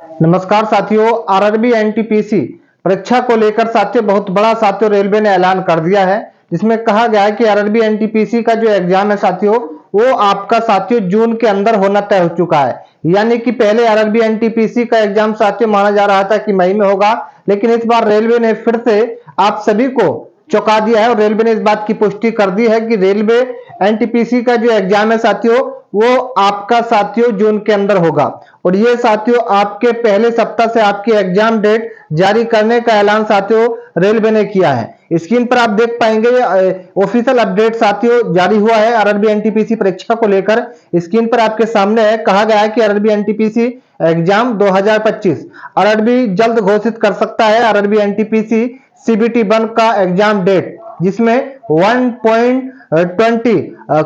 नमस्कार साथियों, RRB NTPC परीक्षा को लेकर साथियों बहुत बड़ा साथियों रेलवे ने ऐलान कर दिया है, जिसमें कहा गया है कि आरआरबी एनटीपीसी का जो एग्जाम है साथियों वो आपका साथियों जून के अंदर होना तय हो चुका है। यानी कि पहले आरआरबी एनटीपीसी का एग्जाम साथियों माना जा रहा था कि मई में होगा, लेकिन इस बार रेलवे ने फिर से आप सभी को चौंका दिया है और रेलवे ने इस बात की पुष्टि कर दी है कि रेलवे एनटीपीसी का जो एग्जाम है साथियों वो आपका साथियों जून के अंदर होगा। और ये साथियों आपके पहले सप्ताह से आपकी एग्जाम डेट जारी करने का ऐलान साथियों रेलवे ने किया है। स्क्रीन पर आप देख पाएंगे ऑफिशियल अपडेट साथियों जारी हुआ है आरआरबी एनटीपीसी परीक्षा को लेकर। स्क्रीन पर आपके सामने है, कहा गया है कि आरआरबी एनटीपीसी एग्जाम 2025 आरआरबी जल्द घोषित कर सकता है आरआरबी एनटीपीसी सीबीटी 1 का एग्जाम डेट, जिसमें 1.20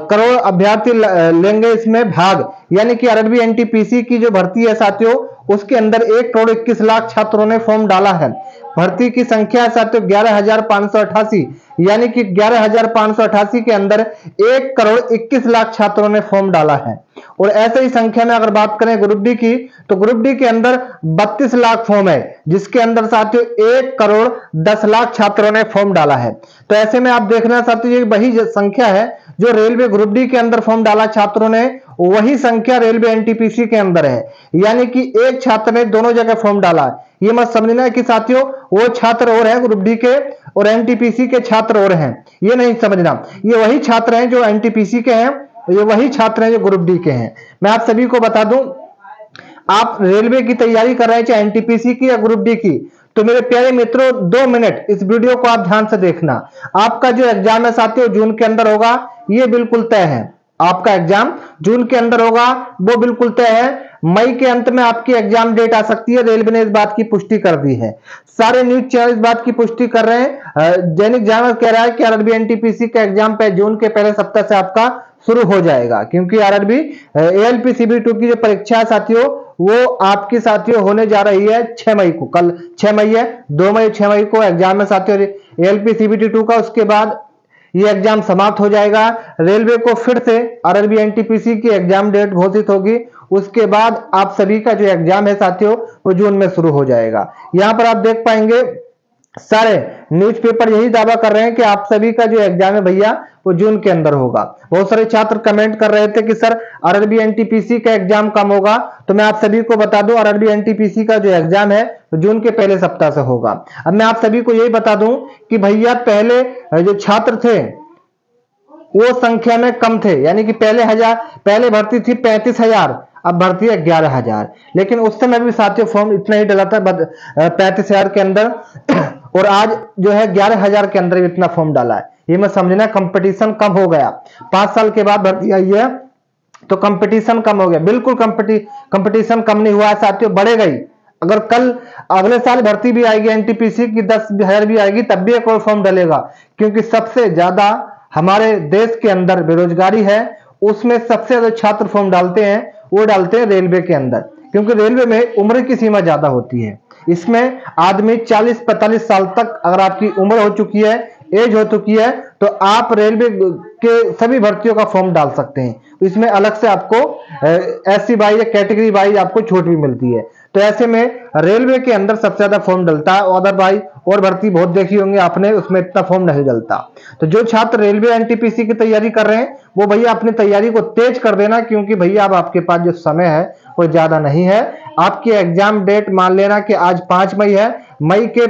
करोड़ अभ्यर्थी लेंगे इसमें भाग। यानी कि आरआरबी एनटीपीसी की जो भर्ती है साथियों उसके अंदर 1 करोड़ 21 लाख छात्रों ने फॉर्म डाला है। भर्ती की संख्या है साथियों 11,588, यानी कि 11,588 के अंदर 1 करोड़ 21 लाख छात्रों ने फॉर्म डाला है। और ऐसे ही संख्या में अगर बात करें ग्रुप डी की, तो ग्रुप डी के अंदर 32 लाख फॉर्म है, जिसके अंदर साथियों 1 करोड़ 10 लाख छात्रों ने फॉर्म डाला है। तो ऐसे में आप देखना साथियों ये वही संख्या है जो रेलवे ग्रुप डी के अंदर फॉर्म डाला छात्रों ने, वही संख्या रेलवे एनटीपीसी के अंदर है। यानी कि एक छात्र ने दोनों जगह फॉर्म डाला। ये मत समझना है कि साथियों वो छात्र और हैं ग्रुप डी के और एनटीपीसी के छात्र और हैं, ये नहीं समझना। ये वही छात्र हैं जो एनटीपीसी के हैं, ये वही छात्र हैं जो ग्रुप डी के हैं। मैं आप सभी को बता दूं, आप रेलवे की तैयारी कर रहे हैं चाहे एनटीपीसी की या ग्रुप डी की, तो मेरे प्यारे मित्रों 2 मिनट इस वीडियो को आप ध्यान से देखना। आपका जो एग्जाम है साथियों जून के अंदर होगा, ये बिल्कुल तय है। आपका एग्जाम जून के अंदर होगा वो बिल्कुल तय है। मई के अंत में आपकी एग्जाम डेट आ सकती है, रेलवे ने इस बात की पुष्टि कर दी है। सारे न्यूज चैनल इस बात की पुष्टि कर रहे हैं। दैनिक जागरण कह रहा है कि आरआरबी एनटीपीसी का एग्जाम पे जून के पहले सप्ताह से आपका शुरू हो जाएगा, क्योंकि आरआरबी एएलपी सीबी 2 की जो परीक्षा है साथियों वो आपकी साथियों होने जा रही है 6 मई को। कल 6 मई है, 2 मई 6 मई को एग्जाम है साथियों एएलपी सीबीटी 2 का। उसके बाद ये एग्जाम समाप्त हो जाएगा। रेलवे को फिर से आरआरबी एनटीपीसी की एग्जाम डेट घोषित होगी। उसके बाद आप सभी का जो एग्जाम है साथियों वो जून में शुरू हो जाएगा। यहां पर आप देख पाएंगे सारे न्यूज़पेपर यही दावा कर रहे हैं कि आप सभी का जो एग्जाम है भैया वो जून के अंदर होगा। बहुत सारे छात्र कमेंट कर रहे थे कि सर आरआरबी एनटीपीसी का एग्जाम कब होगा, तो मैं आप सभी को बता दूं आरआरबी एनटीपीसी का जो एग्जाम है वो जून के पहले सप्ताह से होगा। अब मैं आप सभी को यही बता दूं कि भैया पहले जो छात्र थे वो संख्या में कम थे, यानी कि पहले भर्ती थी 35,000, अब भर्ती है 11,000। लेकिन उस समय भी साथियों फॉर्म इतना ही डला था 35,000 के अंदर और आज जो है 11,000 के अंदर इतना फॉर्म डाला है। ये मैं समझना कंपटीशन कम हो गया। 5 साल के बाद भर्ती आई है तो कंपटीशन कम हो गया। बिल्कुल कंपटीशन कम नहीं हुआ है साथियों, बढ़े गई। अगर कल अगले साल भर्ती भी आएगी एनटीपीसी की 10,000 भी आएगी तब भी एक और फॉर्म डलेगा, क्योंकि सबसे ज्यादा हमारे देश के अंदर बेरोजगारी है। उसमें सबसे ज्यादा छात्र फॉर्म डालते हैं वो डालते हैं रेलवे के अंदर, क्योंकि रेलवे में उम्र की सीमा ज्यादा होती है। इसमें आदमी 40-45 साल तक अगर आपकी उम्र हो चुकी है, एज हो चुकी है, तो आप रेलवे के सभी भर्तियों का फॉर्म डाल सकते हैं। इसमें अलग से आपको एससी वाइज या कैटेगरी वाइज आपको छूट भी मिलती है। तो ऐसे में रेलवे के अंदर सबसे ज्यादा फॉर्म डलता है। अदरवाइज और भर्ती बहुत देखी होंगी आपने, उसमें इतना फॉर्म नहीं डलता। तो जो छात्र रेलवे एनटीपीसी की तैयारी कर रहे हैं वो भैया अपनी तैयारी को तेज कर देना, क्योंकि भैया अब आपके पास जो समय है वो ज्यादा नहीं है। आपकी एग्जाम डेट मान लेना कि आज 5 मई है, मई के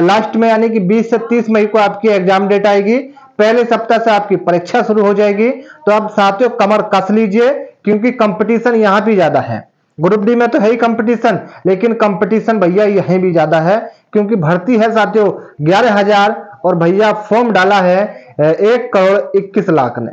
लास्ट में यानी कि 20 से 30 मई को आपकी एग्जाम डेट आएगी। पहले सप्ताह से आपकी परीक्षा शुरू हो जाएगी। तो अब साथियों कमर कस लीजिए, क्योंकि कंपटीशन यहां भी ज्यादा है। ग्रुप डी में तो है ही कंपटीशन, लेकिन कंपटीशन भैया यहीं भी ज्यादा है, क्योंकि भर्ती है साथियों 11,000 और भैया फॉर्म डाला है 1 करोड़ 21 लाख ने।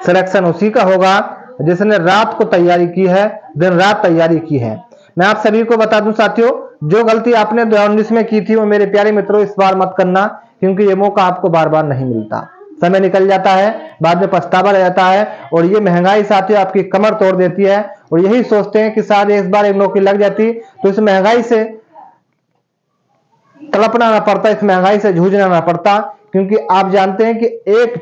सिलेक्शन उसी का होगा जिसने रात को तैयारी की है, दिन रात तैयारी की है। मैं आप सभी को बता दूं साथियों, जो गलती आपने 2019 में की थी वो मेरे प्यारे मित्रों इस बार मत करना, क्योंकि ये मौका आपको बार बार नहीं मिलता। समय निकल जाता है, बाद में पछतावा रह जाता है, और ये महंगाई साथियों आपकी कमर तोड़ देती है। और यही सोचते हैं कि शायद इस बार एक नौकरी लग जाती तो इस महंगाई से तड़पना ना पड़ता, इस महंगाई से जूझना ना पड़ता। क्योंकि आप जानते हैं कि एक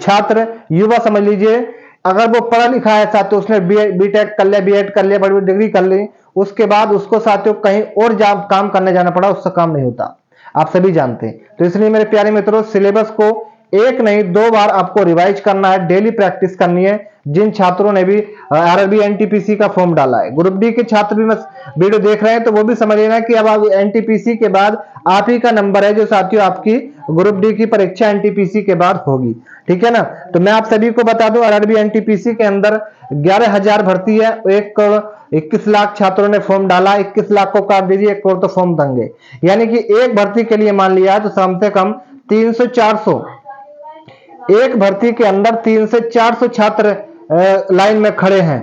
छात्र युवा समझ लीजिए अगर वो पढ़ा लिखा है साथियों, उसने बीटेक कर लिया, बीएड कर लिया, बड़ी बड़ी डिग्री कर ली, उसके बाद उसको साथियों कहीं और काम करने जाना पड़ा, उससे काम नहीं होता, आप सभी जानते हैं। तो इसलिए मेरे प्यारे मित्रों, सिलेबस को एक नहीं 2 बार आपको रिवाइज करना है, डेली प्रैक्टिस करनी है। जिन छात्रों ने भी आरआरबी एनटीपीसी का फॉर्म डाला है, ग्रुप डी के छात्र भी वीडियो देख रहे हैं तो वो भी समझ लेना कि अब एनटीपीसी के बाद आप ही का नंबर है जो साथियों आपकी ग्रुप डी की परीक्षा एनटीपीसी के बाद होगी, ठीक है ना। तो मैं आप सभी को बता दूं, आरआरबी एनटीपीसी के अंदर 11,000 भर्ती है, 1 करोड़ 21 लाख छात्रों ने फॉर्म डाला, 21 लाख को काट दीजिए, 1 करोड़ तो फॉर्म देंगे, यानी कि एक भर्ती के लिए मान लिया तो कम से कम 300-400, एक भर्ती के अंदर 300 से 400 छात्र लाइन में खड़े हैं।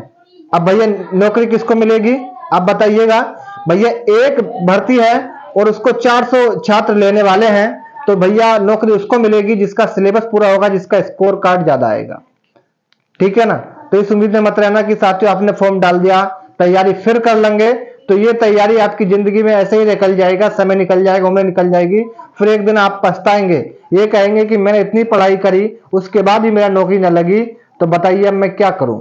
अब भैया नौकरी किसको मिलेगी, आप बताइएगा। भैया एक भर्ती है और उसको 400 छात्र लेने वाले हैं, तो भैया नौकरी उसको मिलेगी जिसका सिलेबस पूरा होगा, जिसका स्कोर कार्ड ज्यादा आएगा, ठीक है ना। तो इस उम्मीद में मत रहना कि साथियों आपने फॉर्म डाल दिया, तैयारी फिर कर लेंगे, तो ये तैयारी आपकी जिंदगी में ऐसे ही निकल जाएगा, समय निकल जाएगा, उम्र निकल जाएगी, फिर एक दिन आप पछताएंगे, ये कहेंगे कि मैंने इतनी पढ़ाई करी उसके बाद भी मेरा नौकरी न लगी, तो बताइए अब मैं क्या करूं।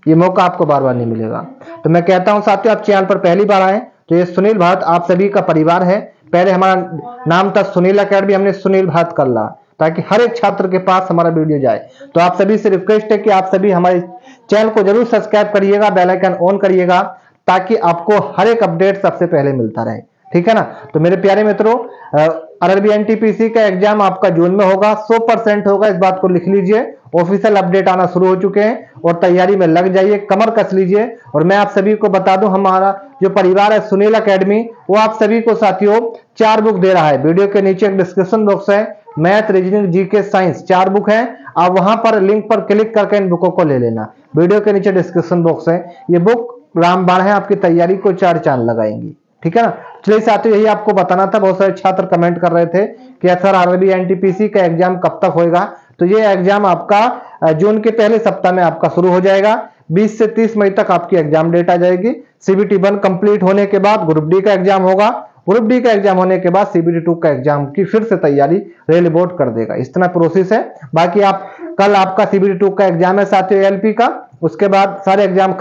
ये मौका आपको बार बार नहीं मिलेगा। तो मैं कहता हूं साथियों, आप चैनल पर पहली बार आए तो ये सुनील भारत आप सभी का परिवार है। पहले हमारा नाम था सुनील अकेडमी, हमने सुनील भारत कर ला ताकि हर एक छात्र के पास हमारा वीडियो जाए। तो आप सभी से रिक्वेस्ट है कि आप सभी हमारे चैनल को जरूर सब्सक्राइब करिएगा, बेल आइकन ऑन करिएगा, ताकि आपको हर एक अपडेट सबसे पहले मिलता रहे, ठीक है ना। तो मेरे प्यारे मित्रों, आरआरबी एनटीपीसी का एग्जाम आपका जून में होगा, 100% होगा, इस बात को लिख लीजिए। ऑफिशियल अपडेट आना शुरू हो चुके हैं और तैयारी में लग जाइए, कमर कस लीजिए। और मैं आप सभी को बता दूं, हमारा जो परिवार है सुनील अकेडमी, वो आप सभी को साथियों 4 बुक दे रहा है। वीडियो के नीचे एक डिस्क्रिप्शन बॉक्स है, math, reasoning, GK, science 4 book है, आप वहां पर लिंक पर क्लिक करके इन बुकों को ले लेना। वीडियो के नीचे डिस्क्रिप्शन बॉक्स है, ये बुक रामबाण है, आपकी तैयारी को 4 चांद लगाएंगी, ठीक है ना। चलिए साथियों, यही आपको बताना था। बहुत सारे छात्र कमेंट कर रहे थे कि सर आरआरबी एनटीपीसी का एग्जाम कब तक होएगा, तो ये एग्जाम आपका जून के पहले सप्ताह में आपका शुरू हो जाएगा। 20 से 30 मई तक आपकी एग्जाम डेट आ जाएगी। सीबीटी 1 कंप्लीट होने के बाद ग्रुप डी का एग्जाम होगा, ग्रुप डी का एग्जाम होने के बाद सीबीटी 2 का एग्जाम की फिर से तैयारी रेल बोर्ड कर देगा। इस तरह प्रोसेस है। बाकी आप कल आपका सीबीटी 2 का एग्जाम है साथियों एएलपी का, उसके बाद सारे एग्जाम